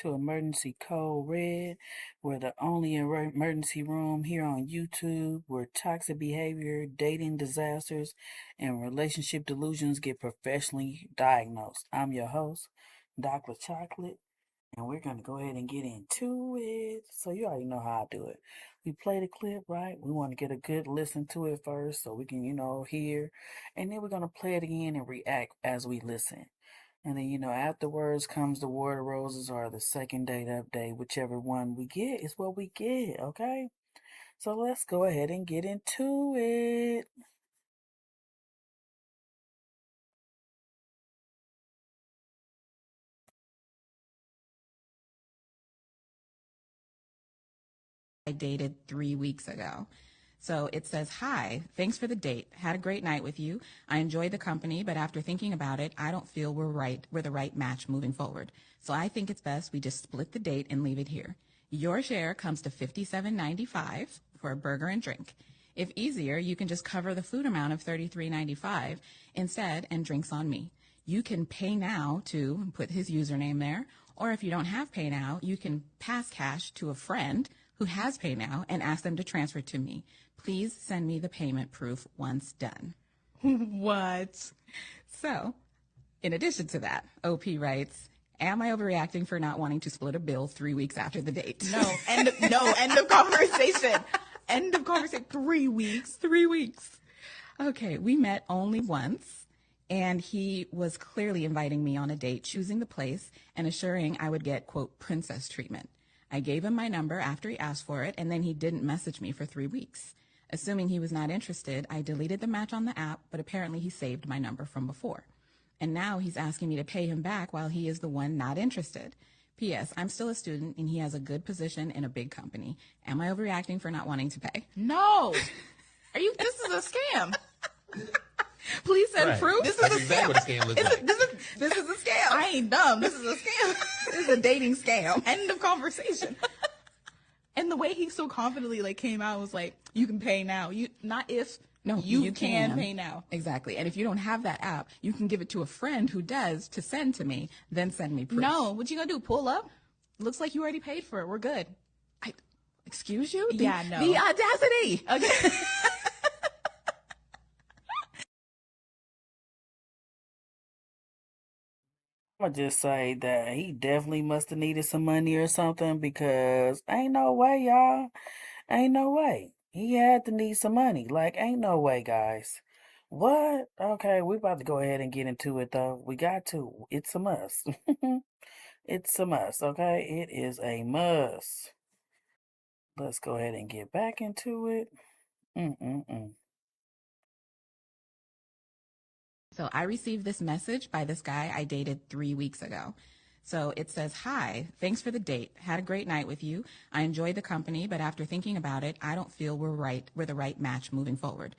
to Emergency Code Red. We're the only emergency room here on YouTube where toxic behavior, dating disasters, and relationship delusions get professionally diagnosed. I'm your host, Dr. Chocolate, and we're going to go ahead and get into it. So you already know how I do it. We play the clip, right? We want to get a good listen to it first so we can, hear. And then we're going to play it again and react as we listen. And then, afterwards comes the War of Roses or the second date update. Whichever one we get is what we get, okay? So let's go ahead and get into it. I dated 3 weeks ago. So it says, "Hi, thanks for the date. Had a great night with you. I enjoyed the company, but after thinking about it, I don't feel we're the right match moving forward. So I think it's best we just split the date and leave it here. Your share comes to $57.95 for a burger and drink. If easier, you can just cover the food amount of $33.95 instead and drinks on me. You can pay now to put his username there, or if you don't have pay now, you can pass cash to a friend who has pay now and ask them to transfer to me. Please send me the payment proof once done." What? So, in addition to that, OP writes, "Am I overreacting for not wanting to split a bill 3 weeks after the date?" No, end of conversation. End of conversation. 3 weeks. 3 weeks. Okay, we met only once, and he was clearly inviting me on a date, choosing the place, and assuring I would get, quote, princess treatment. I gave him my number after he asked for it, and then he didn't message me for 3 weeks. Assuming he was not interested, I deleted the match on the app, but apparently he saved my number from before. And now he's asking me to pay him back while he is the one not interested. P.S. I'm still a student, and he has a good position in a big company. Am I overreacting for not wanting to pay? No. This is a scam. Please send Right. proof. This is That's a exactly scam. what a scam looks like. This is a scam. I ain't dumb. This is a scam. This is a dating scam. End of conversation. And the way he so confidently came out was like, "You can pay now. You can pay now." Exactly. And if you don't have that app, you can give it to a friend who does to send to me, then send me proof. No, what you gonna do? Pull up? Looks like you already paid for it. We're good. Excuse you? Yeah, no. The audacity. Okay. I'm gonna just say that he definitely must have needed some money or something because ain't no way, y'all. Ain't no way. He had to need some money. Like, ain't no way, guys. What? Okay, we about to go ahead and get into it though. We got to. It's a must. It's a must, okay? It is a must. Let's go ahead and get back into it. Mm-mm-mm. So I received this message by this guy I dated 3 weeks ago. So it says, "Hi, thanks for the date. Had a great night with you. I enjoyed the company, but after thinking about it, I don't feel we're the right match moving forward."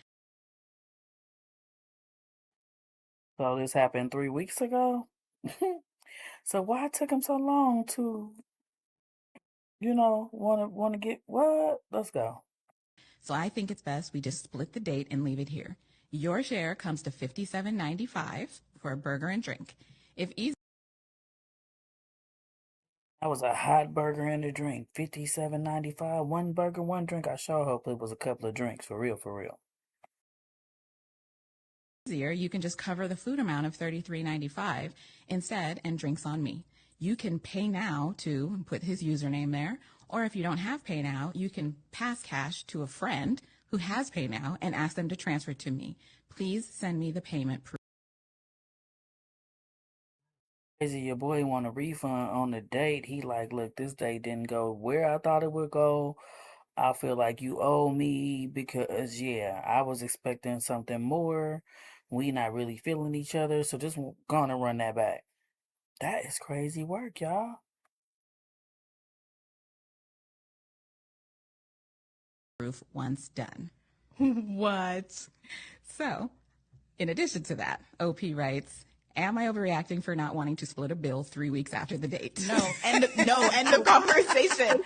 So this happened 3 weeks ago? So why it took him so long to, wanna get what? Let's go. So I think it's best we just split the date and leave it here. Your share comes to $57.95 for a burger and drink. If easy, That was a hot burger and a drink. $57.95. One burger, one drink. I sure hope it was a couple of drinks for real, for real. easier, you can just cover the food amount of $33.95 instead and drinks on me. You can pay now to put his username there, or if you don't have pay now, you can pass cash to a friend who has pay now and ask them to transfer to me. Please send me the payment proof. Crazy, your boy want a refund on the date. He like, look, this date didn't go where I thought it would go. I feel like you owe me because, yeah, I was expecting something more. We not really feeling each other, so just gonna run that back. That is crazy work, y'all. Proof once done. What? So, in addition to that, OP writes, "Am I overreacting for not wanting to split a bill 3 weeks after the date?" No, end of conversation.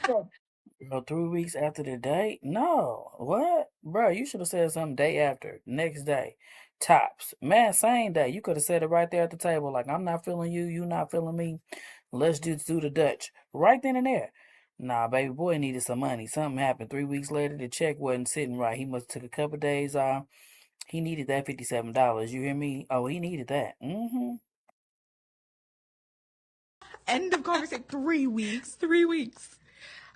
3 weeks after the date? No. What? Bro, you should have said something day after, next day. Tops. Man, same day. You could have said it right there at the table. Like, I'm not feeling you, you not feeling me. Let's just do the Dutch. Right then and there. Nah, baby boy needed some money. Something happened. 3 weeks later, the check wasn't sitting right. He must have took a couple days off. He needed that $57. You hear me? Oh, he needed that. Mm-hmm. End of conversation. 3 weeks. 3 weeks.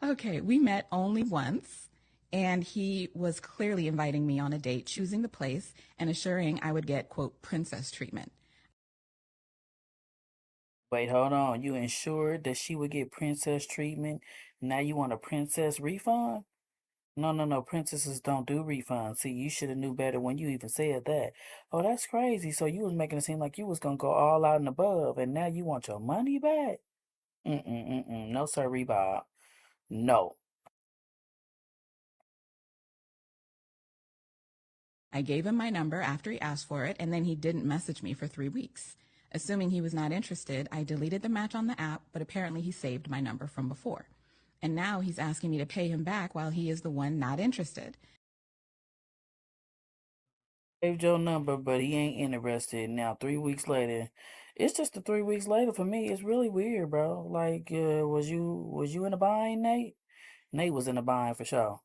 Okay, we met only once, and he was clearly inviting me on a date, choosing the place, and assuring I would get, quote, princess treatment. Wait, hold on. You ensured that she would get princess treatment. Now you want a princess refund? No, no, no. Princesses don't do refunds. See, you should have knew better when you even said that. Oh, that's crazy. So you was making it seem like you was gonna go all out and above, and now you want your money back? Mm-mm. No, sir, Bob. No. I gave him my number after he asked for it, and then he didn't message me for 3 weeks. Assuming he was not interested, I deleted the match on the app, but apparently he saved my number from before. And now he's asking me to pay him back while he is the one not interested. Saved your number, but he ain't interested. Now 3 weeks later, it's just the 3 weeks later for me. It's really weird, bro. Like, was you in a bind, Nate? Nate was in a bind for sure.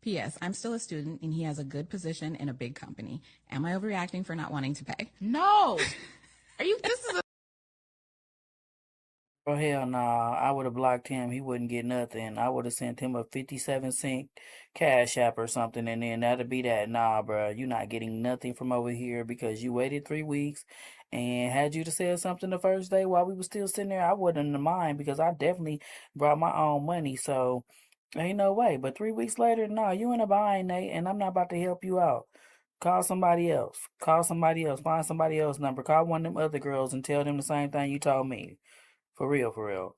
P.S. I'm still a student and he has a good position in a big company. Am I overreacting for not wanting to pay? No. This is a. Oh, hell nah. I would have blocked him. He wouldn't get nothing. I would have sent him a 57-cent cash app or something, and then that'd be that. Nah, bro. You not getting nothing from over here because you waited 3 weeks. And had you to say something the first day while we were still sitting there, I wouldn't mind because I definitely brought my own money. So ain't no way. But 3 weeks later, nah, you in a bind, Nate, and I'm not about to help you out. Call somebody else. Call somebody else. Find somebody else's number. Call one of them other girls and tell them the same thing you told me. For real, for real.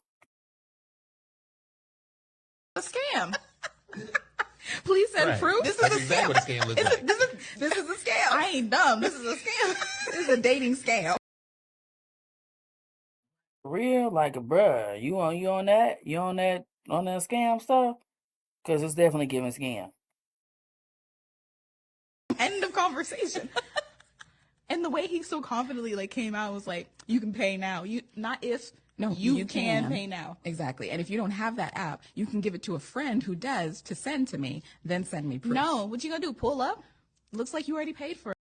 A scam. Please send proof. This is That's a exactly scam. what a scam looks like. This is a scam. I ain't dumb. This is a scam. This is a dating scam. For real, like, bruh, you on that? You on that scam stuff? Cause it's definitely giving scam. End of conversation. And the way he so confidently came out was like, you can pay now. You can pay now. Exactly. And if you don't have that app, you can give it to a friend who does to send to me, then send me proof. No, what you gonna do? Pull up? Looks like you already paid for it.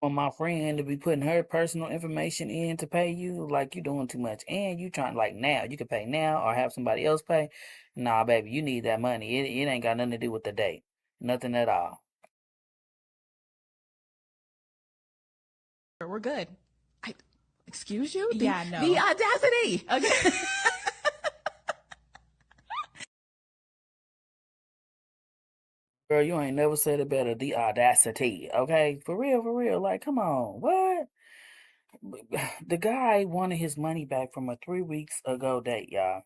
For my friend to be putting her personal information in to pay you, like, you doing too much. And you trying, like, now, you can pay now or have somebody else pay. Nah, baby, you need that money. It ain't got nothing to do with the date. Nothing at all. We're good. Excuse you? Yeah, no. The audacity. Okay. Girl, you ain't never said it better. The audacity, okay? For real. Like, come on. What? The guy wanted his money back from a 3 weeks ago date, y'all.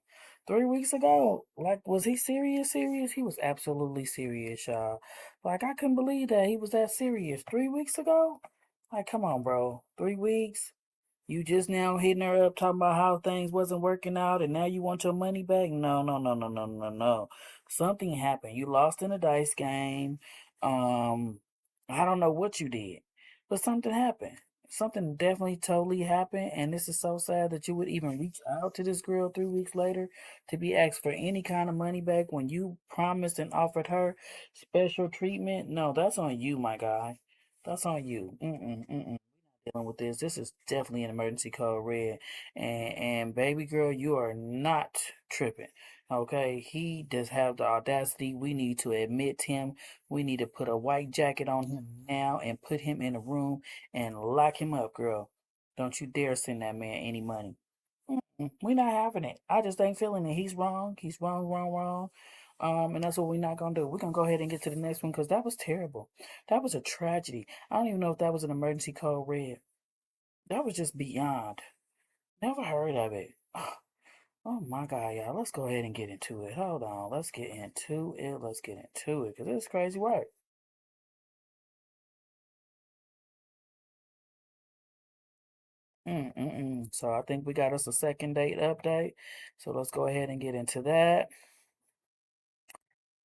3 weeks ago? Like, was he serious? Serious? He was absolutely serious, y'all. Like, I couldn't believe that he was that serious. 3 weeks ago? Like, come on, bro. 3 weeks? You just now hitting her up talking about how things wasn't working out and now you want your money back? No. Something happened. You lost in a dice game. Um, I don't know what you did, but something happened. Something definitely totally happened, and this is so sad that you would even reach out to this girl 3 weeks later to be asked for any kind of money back when you promised and offered her special treatment. No, that's on you, my guy. That's on you. Dealing with this. This is definitely an emergency code red. And baby girl, you are not tripping. Okay, he does have the audacity. We need to admit him. We need to put a white jacket on him now and put him in a room and lock him up, girl. Don't you dare send that man any money. We're not having it. I just ain't feeling it. He's wrong. He's wrong. And that's what we're not gonna do. We're gonna go ahead and get to the next one because that was terrible. That was a tragedy. I don't even know if that was an emergency code red. That was just beyond. Never heard of it. Oh my God, y'all. Let's go ahead and get into it. Hold on. Let's get into it. Because it's crazy work. So I think we got us a second date update. So let's go ahead and get into that.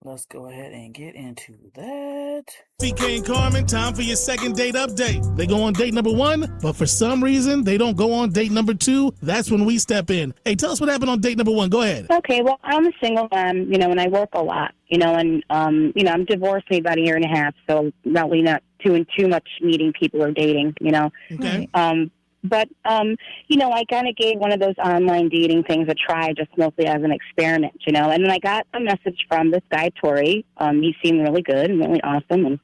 let's go ahead and get into that. CK and Carmen, time for your second date update. They go on date number 1, but for some reason, they don't go on date number 2. That's when we step in. Hey, tell us what happened on date number 1. Go ahead. Okay, well, I'm a single mom, and I work a lot, and, I'm divorced maybe about a year and a half, so really not doing too much meeting people or dating, Okay. But, I kind of gave one of those online dating things a try, just mostly as an experiment, and then I got a message from this guy, Tori. He seemed really good and really awesome, and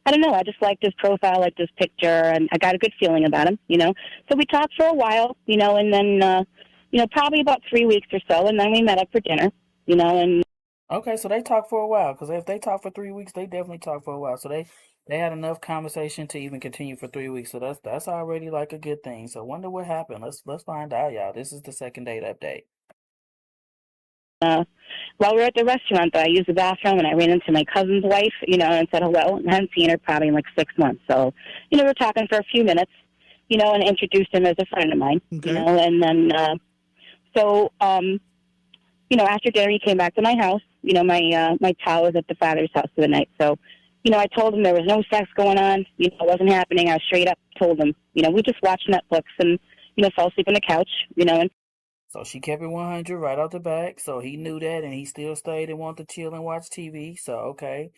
I don't know, I just liked his profile, liked his picture, and I got a good feeling about him, So we talked for a while, and then, probably about 3 weeks or so, and then we met up for dinner, and... Okay, so they talked for a while, because if they talked for 3 weeks, they definitely talked for a while. So they had enough conversation to even continue for 3 weeks. So that's already like a good thing. So wonder what happened. Let's find out, y'all. This is the second date update. While we were at the restaurant, I used the bathroom, and I ran into my cousin's wife, and said hello, and I hadn't seen her probably in like 6 months. So, we were talking for a few minutes, and introduced him as a friend of mine, Okay. And then, after dinner, he came back to my house. My child was at the father's house for the night. So, I told him there was no sex going on. It wasn't happening. I straight up told him, we just watched Netflix and, fell asleep on the couch, and... So she kept it 100 right off the back. So he knew that, and he still stayed and wanted to chill and watch TV. So, okay.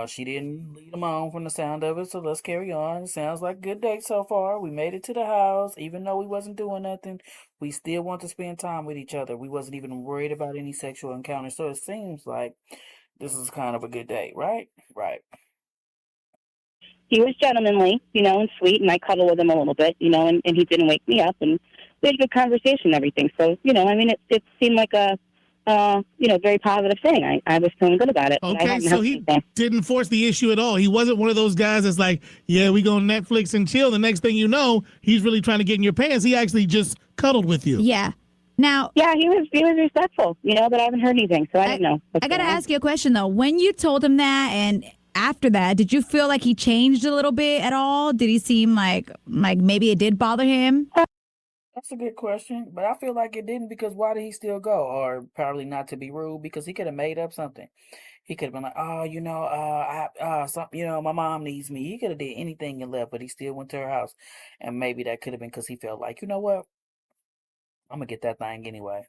She didn't lead him on from the sound of it, so let's carry on. Sounds like a good date so far. We made it to the house. Even though we wasn't doing nothing, we still want to spend time with each other. We wasn't even worried about any sexual encounters. So it seems like this is kind of a good date, right? Right. He was gentlemanly, and sweet, and I cuddled with him a little bit, and he didn't wake me up, and we had a good conversation and everything. So, it seemed like a, very positive thing. I was feeling good about it. Okay, so he didn't force the issue at all. He wasn't one of those guys that's like, yeah, we go on Netflix and chill. The next thing you know, he's really trying to get in your pants. He actually just cuddled with you. Yeah. Now, yeah, he was respectful, but I haven't heard anything, so I don't know. I got to ask you a question, though. When you told him that and after that, did you feel like he changed a little bit at all? Did he seem like maybe it did bother him? That's a good question, but I feel like it didn't, because why did he still go? Or probably not to be rude, because he could have made up something. He could have been like, oh, my mom needs me. He could have did anything and left, but he still went to her house. And maybe that could have been because he felt like, you know what? I'm going to get that thing anyway.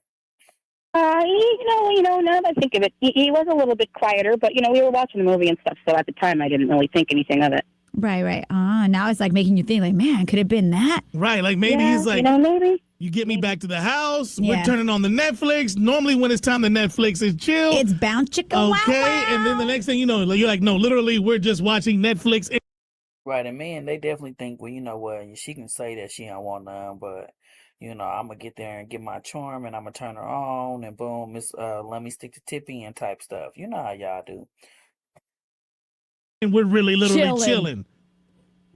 Now that I think of it, he was a little bit quieter, but, we were watching the movie and stuff, so at the time I didn't really think anything of it. Right. Now it's like making you think, like, man, could it have been that? Right, like maybe he's like, maybe. You get me back to the house, Yeah. we're turning on the Netflix. Normally when it's time to Netflix is chill. It's bound chicka Okay, wow. and then the next thing you know, you're like, no, literally, we're just watching Netflix. Right, and men, they definitely think, well, you know what, she can say that she don't want none, but, I'm going to get there and get my charm, and I'm going to turn her on, and boom, let me stick the tip in type stuff. You know how y'all do. And we're really literally chilling.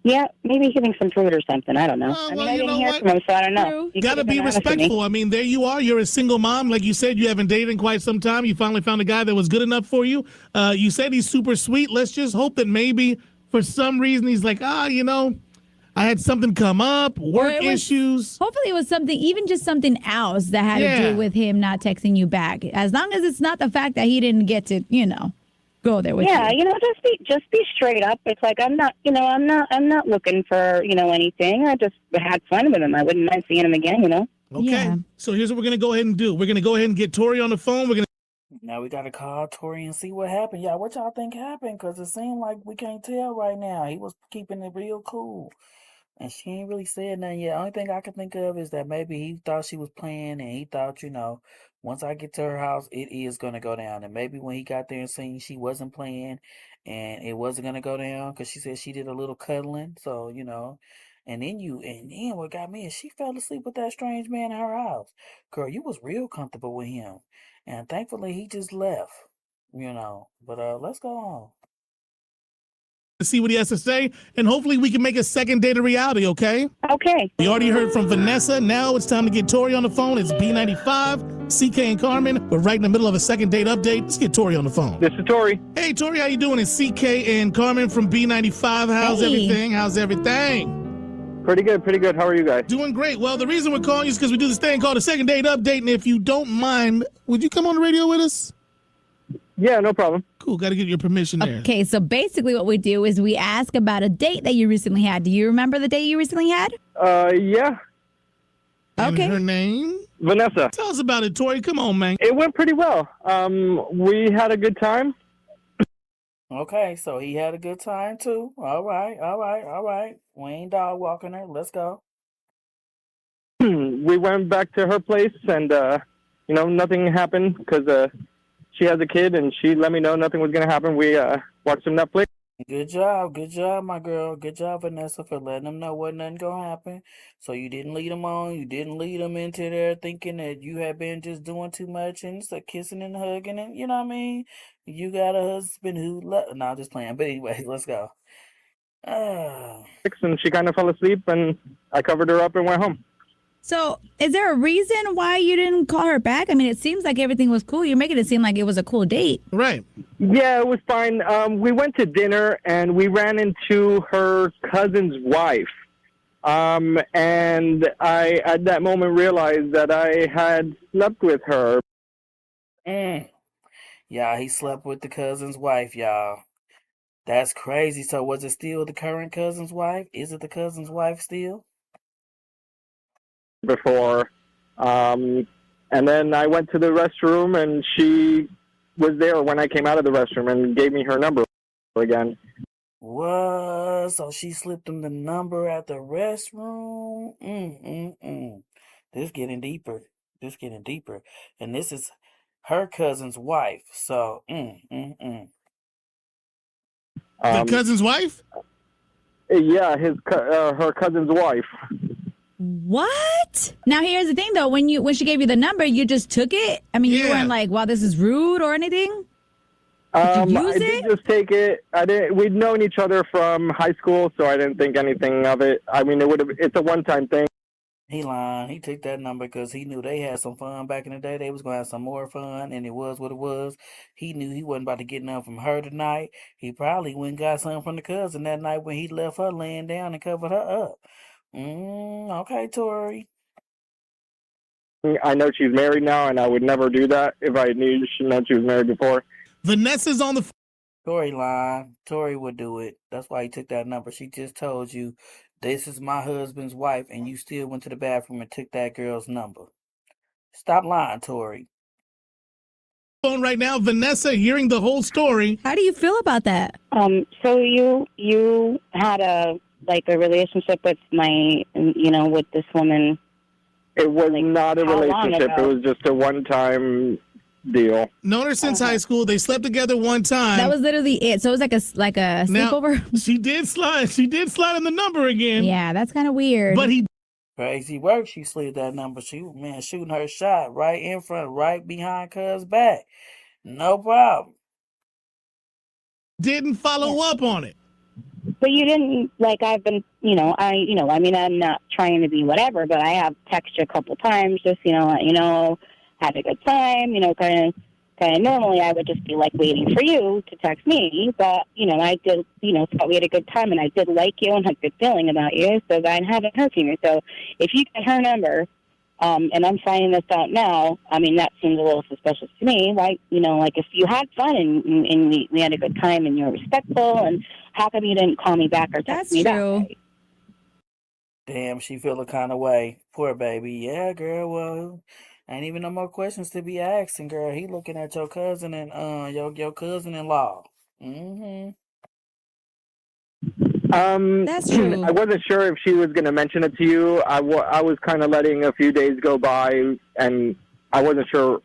Yeah, maybe hitting some fruit or something. I don't know. Oh, well, I you didn't know hear what? from him, so I don't know. You gotta be respectful. I mean, there you are. You're a single mom. Like you said, you haven't dated in quite some time. You finally found a guy that was good enough for you. You said he's super sweet. Let's just hope that maybe for some reason he's like, I had something come up, work issues. Hopefully it was something, even just something else that had to do with him not texting you back. As long as it's not the fact that he didn't get to, go there with you. Yeah, just be straight up. It's like I'm not looking for, anything. I just had fun with him. I wouldn't mind seeing him again, Okay. Yeah. So here's what we're gonna go ahead and do. We're gonna go ahead and get Tori on the phone. Now we got to call Tori and see what happened. Y'all, what y'all think happened? Because it seemed like we can't tell right now. He was keeping it real cool. And she ain't really said nothing yet. Only thing I can think of is that maybe he thought she was playing, and he thought, once I get to her house, it is going to go down. And maybe when he got there and seen she wasn't playing and it wasn't going to go down, because she said she did a little cuddling. So, and then what got me is she fell asleep with that strange man in her house. Girl, you was real comfortable with him. And thankfully he just left, But let's go on. To see what he has to say, and hopefully we can make a second date a reality, okay? Okay. We already heard from Vanessa. Now it's time to get Tori on the phone. It's B95, CK and Carmen. We're right in the middle of a second date update. Let's get Tori on the phone. This is Tori. Hey, Tori, how you doing? It's CK and Carmen from B95. How's everything? How's everything? Pretty good. How are you guys? Doing great. Well, the reason we're calling you is because we do this thing called a second date update, and if you don't mind, would you come on the radio with us? Yeah, no problem. Cool. Got to get your permission there. Okay, so basically what we do is we ask about a date that you recently had. Do you remember the date you recently had? Yeah. And Okay. her name? Vanessa. Tell us about it, Tori. Come on, man. It went pretty well. We had a good time. Okay, so he had a good time too. All right. We ain't dog walking her. Let's go. We went back to her place, and nothing happened because she has a kid, and she let me know nothing was gonna happen. We watched some Netflix. Good job, my girl. Good job, Vanessa, for letting them know what nothing gonna happen. So you didn't lead them on. You didn't lead them into there thinking that you had been just doing too much and so kissing and hugging and you know what I mean. You got a husband who no, I'm just playing. But anyway, let's go. And she kind of fell asleep, and I covered her up and went home. So is there a reason why you didn't call her back? I mean, it seems like everything was cool. You're making it seem like it was a cool date. Right. Yeah, it was fine. We went to dinner, and we ran into her cousin's wife. And I, at that moment, realized that I had slept with her. Yeah, he slept with the cousin's wife, y'all. That's crazy. So was it still the current cousin's wife? Is it the cousin's wife still? Before. And then I went to the restroom, and she was there when I came out of the restroom and gave me her number again. What? So she slipped him the number at the restroom? This getting deeper. And this is her cousin's wife. So, The cousin's wife? Yeah, her cousin's wife. What? Now here's the thing though, when she gave you the number, you just took it? I mean, you weren't like, wow, this is rude or anything? Did you use I did just take it. We'd known each other from high school, so I didn't think anything of it. I mean, it's a one-time thing. he lying. He took that number because he knew they had some fun back in the day. They was going to have some more fun, and it was what it was. He knew he wasn't about to get nothing from her tonight. He probably went and got something from the cousin that night when he left her laying down and covered her up. Okay, Tori. I know she's married now, and I would never do that if I knew she was married before. Vanessa's on the... Tori lying. Tori would do it. That's why he took that number. She just told you, this is my husband's wife, and you still went to the bathroom and took that girl's number. Stop lying, Tori. Phone right now, Vanessa, hearing the whole story. How do you feel about that? So you had a relationship with with this woman. It was not a relationship. It was just a one-time deal. Known her since high school. They slept together one time. That was literally it. So it was like a sleepover. Now, she did slide in the number again. Yeah, that's kind of weird. But he crazy work. She slid that number. She shooting her shot right in front, right behind cuz back. No problem. Didn't follow up on it. But you didn't, I've been, I mean, I'm not trying to be whatever, but I have texted you a couple times, just, let you know, had a good time, kind of normally I would just be waiting for you to text me, but, I did, thought we had a good time, and I did like you and had a good feeling about you, so I haven't heard from you. So if you get her number, and I'm finding this out now, I mean, that seems a little suspicious to me, right? If you had fun and we had a good time and you're respectful, and how come you didn't call me back or text me back? Damn, she feel a kind of way. Poor baby. Yeah, girl, well, ain't even no more questions to be asked, and girl, he looking at your cousin and your cousin-in-law. That's true. I wasn't sure if she was going to mention it to you. I was kind of letting a few days go by, and I wasn't sure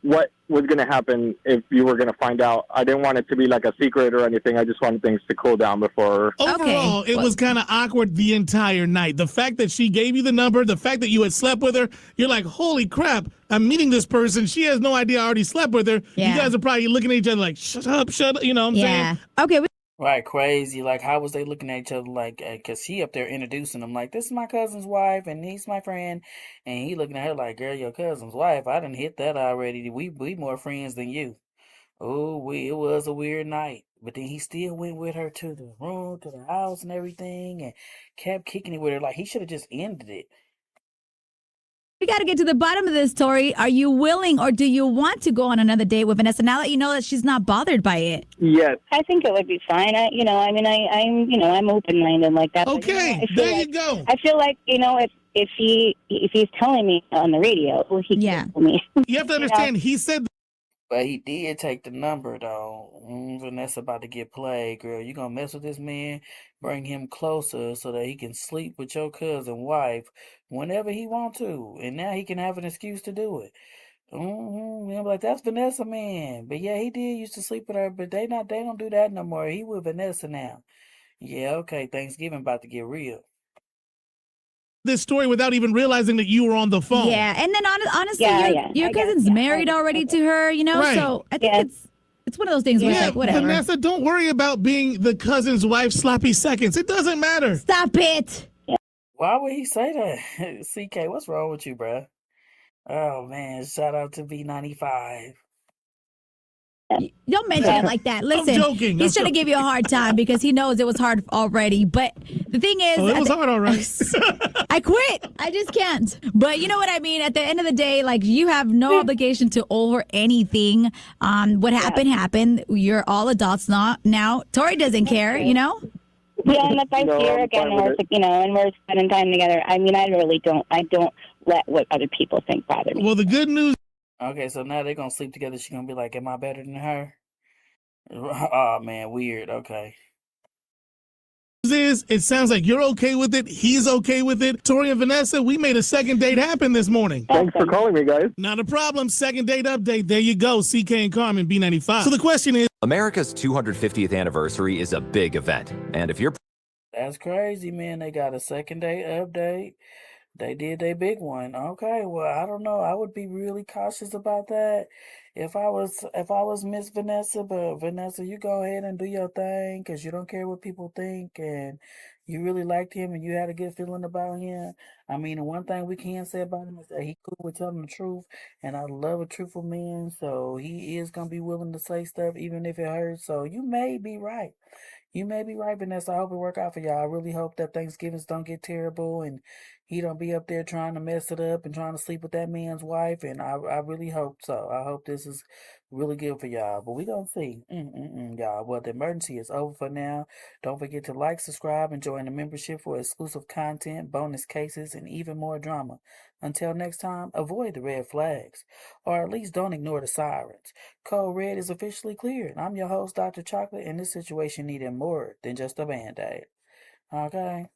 what was going to happen if you were going to find out. I didn't want it to be like a secret or anything. I just wanted things to cool down before. Overall, it was kind of awkward the entire night. The fact that she gave you the number, the fact that you had slept with her, you're like, holy crap, I'm meeting this person. She has no idea I already slept with her. Yeah. You guys are probably looking at each other like, shut up, you know what I'm saying? Okay. Right, crazy. How was they looking at each other because he up there introducing them this is my cousin's wife and he's my friend, and he looking at her like, girl, your cousin's wife, I done hit that already. We more friends than you. Oh, it was a weird night. But then he still went with her to the room, to the house and everything, and kept kicking it with her. He should have just ended it. We got to get to the bottom of this, Tori. Are you willing or do you want to go on another date with Vanessa now that you know that she's not bothered by it? Yes. I think it would be fine. I'm open-minded like that. Okay, but, there you go. I feel like, if he's telling me on the radio, well, he can tell me. You have to understand, he said. But he did take the number, though. Vanessa about to get played, girl. You gonna mess with this man, bring him closer so that he can sleep with your cousin wife whenever he want to. And now he can have an excuse to do it. I'm like, that's Vanessa, man. But yeah, he did used to sleep with her, but they don't do that no more. He with Vanessa now. Yeah, okay, Thanksgiving about to get real. This story without even realizing that you were on the phone. Yeah, and then honestly, your cousin's married already to her, Right. so I think it's one of those things where it's like, whatever. Vanessa, don't worry about being the cousin's wife sloppy seconds. It doesn't matter. Stop it. Why would he say that? CK, what's wrong with you, bruh? Oh, man, shout out to B95. Don't mention it like that. Listen, I'm joking. He's trying to give you a hard time because he knows it was hard already. But the thing is, it was hard, all right. I quit. I just can't. But you know what I mean? At the end of the day, like, you have no obligation to owe her anything. What happened. You're all adults now. Tori doesn't care, Yeah, and if I see her again and we're spending time together, I really don't. I don't let what other people think bother me. Well, the good news. Okay, so now they're gonna sleep together. She's gonna be like, am I better than her? Oh, man, weird. Okay. Is it sounds like you're okay with it. He's okay with it. Tori and Vanessa, we made a second date happen this morning. Thanks for calling me, guys. Not a problem. Second date update. There you go. CK and Carmen, B95. So the question is, America's 250th anniversary is a big event. And if you're That's crazy, man. They got a second date update. They did their big one. Okay, well, I don't know. I would be really cautious about that if I was Miss Vanessa. But Vanessa, you go ahead and do your thing because you don't care what people think, and you really liked him and you had a good feeling about him. I mean, the one thing we can say about him is that he cool with telling the truth, and I love a truthful man. So he is gonna be willing to say stuff even if it hurts. So you may be right. You may be right, Vanessa. I hope it work out for y'all. I really hope that Thanksgivings don't get terrible and he don't be up there trying to mess it up and trying to sleep with that man's wife. And I really hope so. I hope this is really good for y'all. But we gonna see. Y'all. Well, the emergency is over for now. Don't forget to like, subscribe, and join the membership for exclusive content, bonus cases, and even more drama. Until next time, avoid the red flags. Or at least don't ignore the sirens. Code Red is officially cleared. I'm your host, Dr. Chocolate, and this situation needed more than just a Band-Aid. Okay?